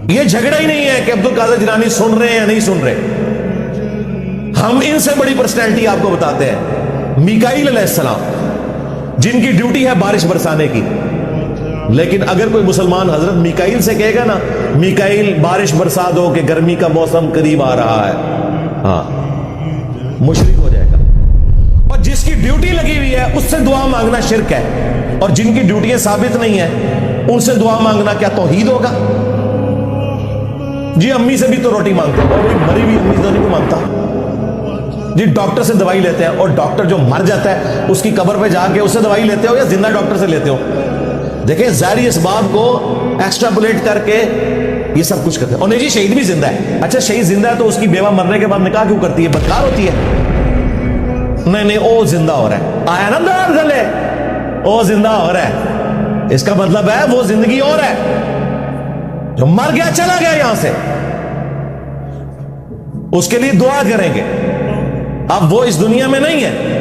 یہ جھگڑا ہی نہیں ہے کہ عبد القادر جیلانی سن رہے ہیں یا نہیں سن رہے. ہم ان سے بڑی پرسنالٹی آپ کو بتاتے ہیں. میکائیل علیہ السلام جن کی ڈیوٹی ہے بارش برسانے کی، لیکن اگر کوئی مسلمان حضرت میکائیل سے کہے گا نا میکائیل بارش برسا دو کہ گرمی کا موسم قریب آ رہا ہے، ہاں مشرک ہو جائے گا. اور جس کی ڈیوٹی لگی ہوئی ہے اس سے دعا مانگنا شرک ہے، اور جن کی ڈیوٹیاں ثابت نہیں ہیں ان سے دعا مانگنا کیا توحید ہوگا؟ جی امی سے بھی تو روٹی مانگتے ہیں، اور مری ہوئی امی سے نہیں مانگتا. جی ڈاکٹر سے دوائی لیتے ہیں، اور ڈاکٹر جو مر جاتا ہے اس کی قبر پہ جا کے اس سے دوائی لیتے ہو یا زندہ ڈاکٹر سے لیتے ہو؟ دیکھیں ظاہری اسباب کو ایکسٹراپولیٹ کر کے یہ سب کچھ کرتے ہیں. اور نہیں جی شہید بھی زندہ ہے. اچھا شہید زندہ ہے تو اس کی بیوہ مرنے کے بعد نکاح کیوں کرتی ہے؟ بدکار ہوتی ہے؟ نہیں وہ زندہ ہو رہا ہے. آیا نا دار گلے، وہ زندہ ہو رہا ہے، اس کا مطلب ہے وہ زندگی اور ہے. جو مر گیا چلا گیا یہاں سے، اس کے لیے دعا کریں گے. اب وہ اس دنیا میں نہیں ہے.